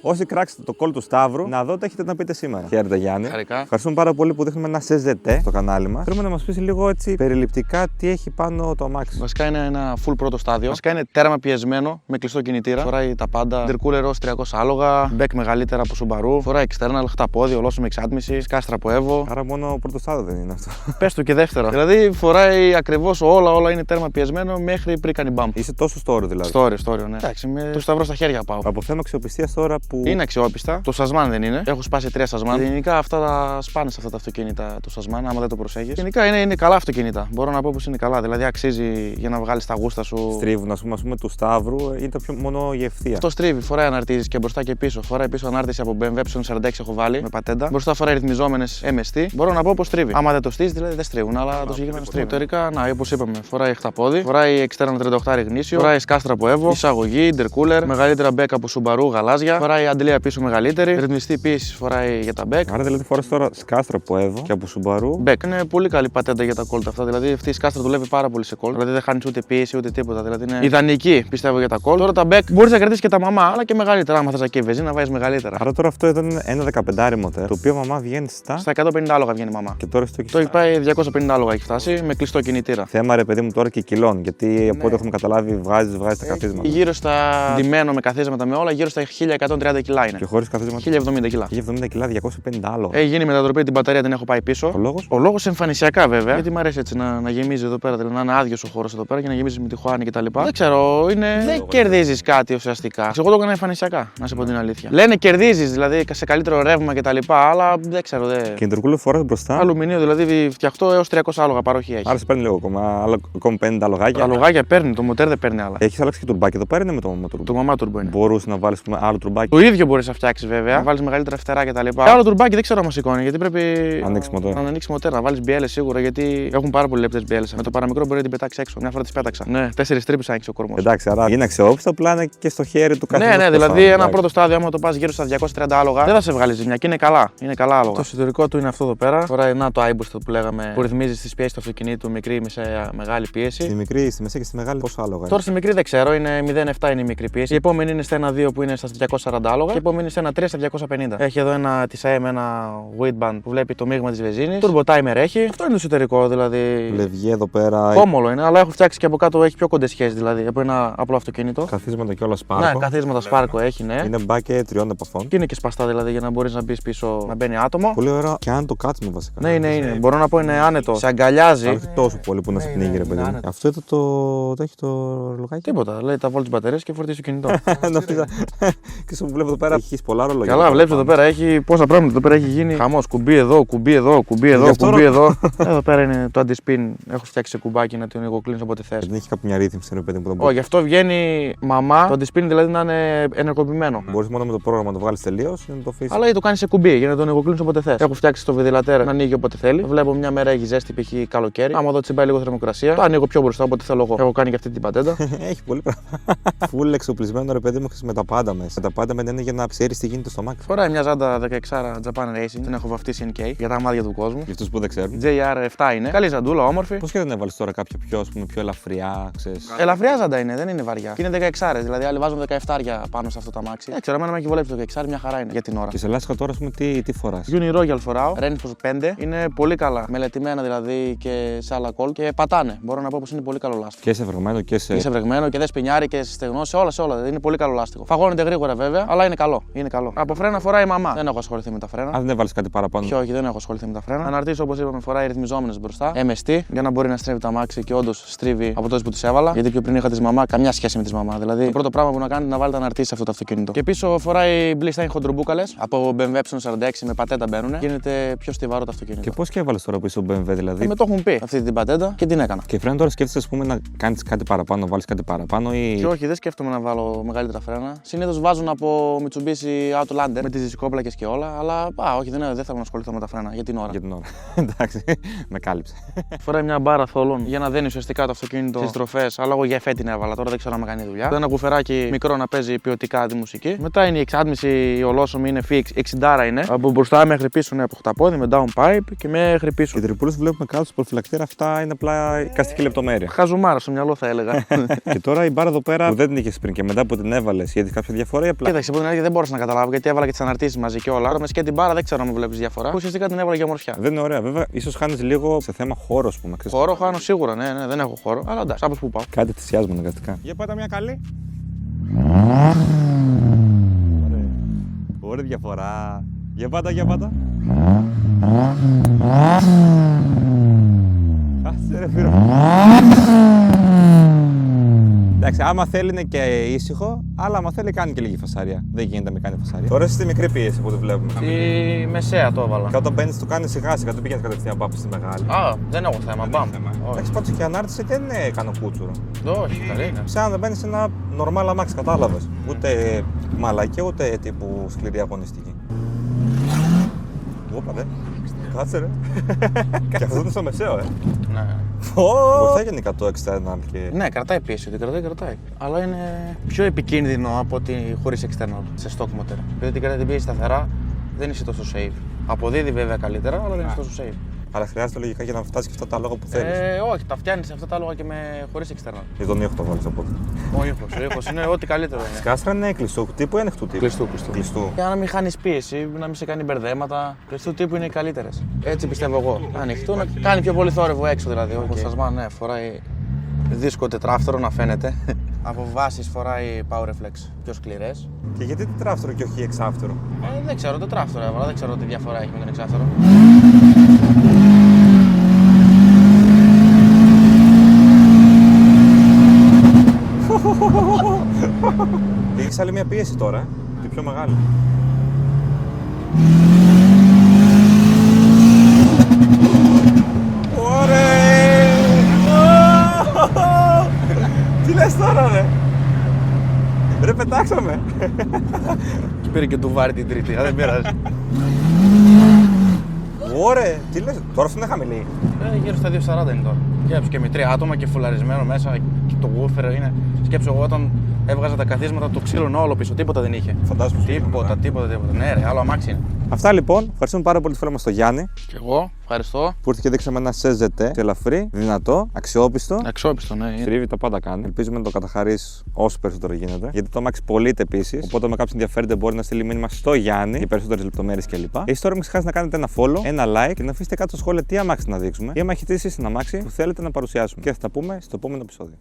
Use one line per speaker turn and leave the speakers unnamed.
Όσοι κράξετε το call του Σταύρου, να δω τι έχετε να πείτε σήμερα. Χαίρετε, Γιάννη.
Χαρικά.
Ευχαριστούμε πάρα πολύ που δείχνουμε ένα CZT στο κανάλι μας. Θέλουμε να μας πεις λίγο έτσι περιληπτικά τι έχει πάνω το αμάξι.
Βασικά είναι ένα full πρώτο στάδιο. Βασικά είναι τέρμα πιεσμένο με κλειστό κινητήρα. Φοράει τα πάντα. Intercooler ως 300 άλογα. Μπέκ μεγαλύτερα από Subaru. Φοράει external, χταπόδι, ολόσωμη εξάτμιση. Σκάστρα από Evo.
Άρα μόνο πρώτο στάδιο δεν είναι αυτό.
Πες του και δεύτερο. Δηλαδή φοράει ακριβώς όλα είναι τέρμα πιεσμένο μέχρι πριν κάνει bump.
Είσαι τόσο στο όριο δηλαδή.
Στο όριο, ναι. Εντάξει, με το σταυρό στα χέρια πάω.
Από θέμα αξιοπιστία τώρα που.
Είναι αξιόπιστα. Το σασμάν δεν είναι. Έχω σπάσει 3 σασμάν. Γενικά αυτά τα σπάνε σε αυτά τα αυτοκίνητα το σασμάν, άμα δεν το προσέχει. Γενικά είναι καλά αυτοκίνητα. Μπορώ να πω πως είναι καλά. Δηλαδή αξίζει για να βγάλει τα γούστα σου.
Στρίβουν, ας πούμε, του Σταύρου είναι το πιο μόνο η ευθεία.
Αυτό στρίβει. Φοράει αναρτήσει και μπροστά και πίσω. Φοράει πίσω ανάρτηση από BMW 46 έχω βάλει με πατέντα. Μπροστά φοράει ρυθμιζόμενες MST. Μπορώ να πω πως στρίβει. Άμα δεν το στήσει, δηλαδή δεν στρίβουν, αλλά το συγκεκριμένο στρίβει. Εσωτερικά, να, όπως είπαμε, φοράει χταπόδι. Φοράει external 38 γνήσιο. Φοράει σκάστρα από Evo. Εισαγωγή, intercooler. Μεγαλύτερα μπέκ από Subaru γαλάζια. Φοράει αντλία πίσω μεγαλύτερη. Ρυθμιστή πίεση φοράει για τα μπέκ.
Άρα δηλαδή φοράς τώρα σκάστρα από Evo και από Subaru.
Μπέκ. Είναι πολύ καλή πατέντα για τα κόλτα αυτά. Δηλαδή αυτή η σκάστρα δουλεύει πάρα πολύ σε κόλ. Δηλαδή δεν χάνει ούτε πίεση ούτε τίποτα. Δηλαδή είναι ιδανική πιστεύω για τα κόλ. Τώρα τα μπέκ μπορεί να κρατήσει και τα μαμά, αλλά και μεγαλύτερα. Άμα θε να και βεζίνα να βάζει μεγαλύτερα.
Άρα τώρα αυτό εδώ είναι ένα 15 μοτέρ. Το οποίο μαμά βγαίνει στα
150 άλογα βγαίνει μαμά.
Και τώρα στο
το έχει πάει 250 άλογα έχει φτάσει με κλειστό κινητήρα.
Θέμα ρε παιδί μου τώρα και κιλών. Γιατί από ό,τι έχουμε καταλάβει βγάζει τα καθίσματα.
Γύρω στα ντυμένο με καθίσματα με όλα γύρω στα 1130 κιλά είναι.
Και χωρίς καθίσματα
1070 κιλά.
1070 κιλά, 250 άλογα.
Έχει γίνει μετατροπή, την μπαταρία την έχω πάει πίσω.
Ο λόγος
εμφανισιακά βέβαια. Γιατί μου αρέσει έτσι να γεμίζει εδώ πέρα, δηλαδή να είναι άδειο ο χώρο εδώ πέρα και να γεμίζει με τη χωάνη κτλ. Δεν ξέρω, δεν κερδίζει κάτι ουσιαστικά. Εγώ το έκανα εμφανισιακά, να σε πω την αλήθεια. Λένε κερδίζει δηλαδή σε καλύτερο ρεύμα κτλ. Αλλά δεν ξέρω.
Και intercooler φοράς μπροστά.
Αλουμινίο δηλαδή φτιαχτώ έως 300 άλογα παροχή έχει.
Άρα σε παίρνει λίγο ακόμα 50 αλογάκια.
Τα αλογάκια παίρνει, το μοτέρ δεν παίρνει άλλα.
Έχει αλλάξει και τουρμπάκι εδώ πέρα είναι με το μαμά τουρμπάκι.
Το μαμά τουρμπό είναι.
Μπορούσε να βάλει άλλο τουρμπάκι.
Το ίδιο μπορεί να φτιάξει βέβαια. Να βάλει μεγαλύτερα φτερά κτλ. Άλλο τουρμπάκι δεν ξέρω αν σηκώνει γιατί πρέπει να ανοίξει μοτέρ, να βάλει μπιέλε σίγουρα γιατί έχουν πάρα πολύ λεπτέ μπιέλε. Με το παραμικρό μπορεί να την πετάξει έξω. Μια φορά τη πέταξα. Ναι, 4 τρύπε άνοιξε ο κορμό.
Εντάξει, άρα είναι αξιόπιστο, απλά είναι και στο χέρι του καθένα.
Ναι, δηλαδή ένα πρώτο στάδιο, άμα το πα γύρω στα 230 άλογα, δεν θα σε βγάλει ζημιά και είναι καλά. Είναι καλά άλογα. Το εσωτερικό του είναι αυτό εδώ πέρα. Φοράει το iBoost που λέγαμε που ρυθμίζει τι πιέσει του αυτοκινήτου, μικρή, μεσαία, μεγάλη πίεση.
Στη μικρή, στη μεσαία και στη μεγάλη πόσο άλογα.
Τώρα στη μικρή δεν ξέρω, είναι 0,7 είναι η μικρή πίεση. Η επόμενη είναι στα 1,2 που είναι στα 240 άλογα και η επόμενη είναι στα 1,3 στα 250. Έχει εδώ ένα τη AM, ένα wideband που βλέπει το μείγμα τη βενζίνη. Turbo timer έχει. Αυτό είναι το εσωτερικό δηλαδή.
Λευγέ εδώ πέρα.
Κόμολο είναι, αλλά έχω φτιάξει και από κάτω έχει πιο κοντέ σχέσει δηλαδή από ένα απλό αυτοκίνητο.
Καθίσματα και όλα σπάρκο.
Ναι, καθίσματα σπάρκο έχει, ναι.
Είναι μπάκε 3 επαφών.
Και είναι και σπαστά δηλαδή για να μπορεί να μπει πίσω να μπαίνει άτομο.
Πολύ ωραία και αν το κάτσουμε βασικά.
Ναι, είναι. Μπορώ να πω είναι άνετο. Σε αγκαλιάζει.
Όχι τόσο πολύ που να σε πνίγει, ρε παιδί. Αυτό εδώ το έχει το ρολογάκι.
Τίποτα. Λέει τα βόλτ μπαταρίε και φορτίζει το κινητό.
Και σου βλέπω εδώ πέρα έχει πολλά ρολογιά.
Καλά, βλέπει εδώ πέρα έχει πόσα πράγματα. Εδώ πέρα έχει γίνει χαμό. Κουμπί εδώ, κουμπί εδώ, κουμπί εδώ, κουμπί εδώ. Εδώ πέρα είναι το anti-spin. Έχω φτιάξει σε κουμπάκι να τον εγωκλίνει όποτε θε.
Δεν έχει κάποια ρύθμιση, ρε παιδί που τον
μπορεί. Όχι, αυτό βγαίνει μαμά. Το anti-spin δηλαδή να είναι ενεργοποιημένο.
Μπορεί μόνο με το πρόγραμμα να το βγάλει τελείω ή να το αφήσει.
Αλλά ή το κάνει σε κουμπί για να τον εγωκλίνει όποτε θε. Έχω φτιάξει το βιδηλατέρ να ανοίγει όποτε θέλει. Βλέπω μια μέρα έχει ζέστη π.χ. καλοκαίρι. Άμα εδώ τσιμπάει λίγο θερμοκρασία, το ανοίγω πιο μπροστά όποτε θέλω εγώ. Έχω κάνει και αυτή την πατέντα.
Έχει πολύ πράγμα. Φουλ εξοπλισμένο ρε παιδί μου με τα πάντα μέσα. Με τα πάντα με είναι για να ξέρει τι γίνεται στο μάξι.
Φοράει μια ζάντα 16 Japan Racing, την έχω βαφτίσει NK για τα μάτια του κόσμου.
Για αυτού που δεν ξέρουν.
JR7 είναι. Καλή ζαντούλα, όμορφη.
Πώ και δεν έβαλε τώρα κάποια πιο ελαφριά, ξέρει.
Ελαφριά ζάντα είναι, δεν είναι βαριά. Και είναι 16 δηλαδή άλλοι βάζουν 17 πάνω σε αυτό το μάξι. Δεν ξέρω, εμένα με έχει βολέψει το 16 μια χαρά είναι για την ώρα.
Και σε λάσκα τώρα, α πούμε, τι φορά.
Uni Royal φοράω, Renfos 5 είναι πολύ καλά. Μελετημένα δηλαδή και σε άλλα κόλ και πατάνε. Μπορώ να πω πω είναι πολύ καλό λάστιχο.
Και σε βρεγμένο και σε.
Και σε βρεγμένο και δεν σπινιάρει και σε στεγνό, σε όλα. Δηλαδή είναι πολύ καλό λάστιχο. Φαγώνεται γρήγορα βέβαια, αλλά είναι καλό. Είναι καλό. Από φρένα φοράει η μαμά. Δεν έχω ασχοληθεί με τα φρένα.
Αν δεν έβαλε κάτι παραπάνω.
Και όχι, δεν έχω ασχοληθεί με τα φρένα. Αναρτήσω όπω είπαμε φοράει ρυθμιζόμενε μπροστά. MST για να μπορεί να στρίβει τα μάξι και όντω στρίβει από τότε που τη έβαλα. Γιατί πιο πριν είχα τη μαμά, καμιά σχέση με τη μαμά. Δηλαδή το πρώτο πράγμα που να κάνει είναι να βάλει τα αναρτήσει σε αυτό το αυτοκίνητο. Και πίσω φοράει Blistein χοντρομπούκαλε από BMW 46 με πατέντα μπαίνουν. Γίνεται πιο στιβαρό το αυτοκίνητο.
Και πώ και έβαλε τώρα πίσω BMW δηλαδή.
Με το έχουν πει αυτή την πατέντα και την έκανα.
Και φρένα τώρα σκέφτεσαι α πούμε να κάνει κάτι παραπάνω, να βάλει κάτι παραπάνω ή.
Και όχι, δεν σκέφτομαι να βάλω μεγαλύτερα φρένα. Συνήθω βάζουν από Mitsubishi Outlander με τι δισκόπλακε και όλα. Αλλά όχι, δεν θέλω να ασχοληθώ με τα φρένα για την ώρα.
Για την ώρα. Εντάξει, με κάλυψε.
Φοράει μια μπάρα θόλων για να δένει ουσιαστικά το αυτοκίνητο στι τροφέ. Αλλά εγώ για εφέ την έβαλα, τώρα δεν ξέρω αν με κάνει δουλειά. Ένα κουφεράκι μικρό να παίζει ποιοτικά τη μουσική. Μετά είναι η εξάτμιση, η ολόσωμη είναι FX 60 είναι. Από μπροστά μέχρι πίσω είναι από χταπόδι με downpipe και μέχρι πίσω.
Και τρυπούλε βλέπουμε κάτω στο προφυλακτήρα, αυτά είναι απλά εικαστική λεπτομέρεια.
Χαζουμάρα στο μυαλό θα έλεγα.
Και τώρα η μπάρα εδώ πέρα που δεν την είχε πριν και μετά που την έβαλε, γιατί κάποια διαφορά ή απλά.
Κοίταξε, Εντάξει, από την αρχή δεν μπορούσα να καταλάβω γιατί έβαλα και τις αναρτήσεις μαζί και όλα. Τώρα με σκέτη μπάρα δεν ξέρω αν μου βλέπεις διαφορά. Ουσιαστικά την έβαλα για ομορφιά.
Δεν είναι ωραία, βέβαια. Ίσως χάνεις λίγο σε θέμα χώρο, α πούμε.
Χώρο χάνω σίγουρα, ναι, δεν έχω χώρο. Αλλά εντάξει, από που πάω.
Κάτι θυσιάζουμε αναγκαστικά. Για πάτα μια καλή. Ωραία διαφορά. Για πάτα. Κάτσε ρε φίλο. Εντάξει, άμα θέλει είναι και ήσυχο, αλλά άμα θέλει κάνει και λίγη φασαρία. Δεν γίνεται με κάνει φασαρία. Τώρα είσαι στη μικρή πίεση που το βλέπουμε.
Στη μεσαία το έβαλα.
Και όταν μπαίνεις το κάνει σιγά σιγά, δεν πηγαίνεις κατευθείαν πάπου στη μεγάλη.
Α, δεν έχω θέμα, μπαμ.
Εντάξει, πάντως και η ανάρτηση δεν είναι κανοκούτσουρο.
Όχι, καλή είναι.
Σαν να μπαίνεις σε ένα normal αμάξι, κατάλαβες. Ούτε μαλακή, ούτε τύπου σκληρή αγωνιστική. Όπα δε. Κάτσε ρε. Και αυτό είναι στο μεσαίο,
Ναι.
Βοηθάει γενικά το external και...
Ναι, κρατάει πίεση, ότι κρατάει. Αλλά είναι πιο επικίνδυνο από ότι χωρίς external σε stock motor. Γιατί την κρατάει την πίεση σταθερά, δεν είσαι τόσο safe. Αποδίδει βέβαια καλύτερα, αλλά δεν είσαι τόσο safe.
Αλλά χρειάζεται λογικά για να φτάσει και αυτά τα άλογα που θέλεις.
Όχι, τα φτιάχνεις αυτά τα άλογα και χωρίς external.
Για τον ήχο το βάλεις οπότε.
Ο ήχος είναι ό,τι καλύτερο είναι.
Σκάστρα είναι κλειστού τύπου ή ανοιχτού τύπου. Κλειστού.
Για να μην χάνεις πίεση, να μην σε κάνει μπερδέματα. Κλειστού τύπου είναι οι καλύτερες. Έτσι πιστεύω εγώ. Ανοιχτού να κάνει πιο πολύ θόρυβο έξω δηλαδή. Ο Κωνστασμάν, ναι, φοράει δίσκο τετράφτερο να φαίνεται. Από βάσεις φοράει Power Reflex πιο σκληρές.
Και γιατί τετράφτερο και όχι εξάφτερο.
Δεν ξέρω, τετράφτερο έβαλα, δεν ξέρω τι διαφορά έχει με τον εξάφτερο.
Έχεις άλλη μια πίεση τώρα, τη πιο μεγάλη. Ωραία! Τι λες τώρα ρε! Ρε πετάξαμε!
Και πήρε και του βάρη την τρίτη, δεν πειράζει.
Ωραία! Τι λες, τώρα αυτό είναι χαμηλή.
Γύρω στα 2,40 είναι τώρα. Σκέψου και με 3 άτομα και φουλαρισμένο μέσα και το woofer είναι. Σκέψου εγώ όταν έβγαζα τα καθίσματα το ξύλο όλο πίσω, τίποτα δεν είχε.
Φαντάζομαι.
Τίποτα. Ναι, ρε, άλλο αμάξι είναι.
Αυτά λοιπόν. Ευχαριστούμε πάρα πολύ τη φίλα μας τον Γιάννη.
Και εγώ, ευχαριστώ.
Που ήρθε και δείξαμε ένα CZT. Ελαφρύ, δυνατό, αξιόπιστο.
Αξιόπιστο, ναι.
Στρίβει τα πάντα κάνει. Ελπίζουμε να το καταχαρίσει όσο περισσότερο γίνεται. Γιατί το αμάξι πωλείται επίσης. Οπότε, με κάποιο ενδιαφέρεται, μπορεί να στείλει μήνυμα στο Γιάννη για περισσότερες λεπτομέρειες κλπ. Εσείς τώρα μην ξεχάσετε να κάνετε ένα follow, ένα like και να αφήσετε κάτω στο σχόλιο τι αμάξι να δείξουμε ή άμα έχετε εσείς ένα αμάξι που θέλετε να παρουσιάσουμε. Και θα τα πούμε στο επόμενο επεισόδιο.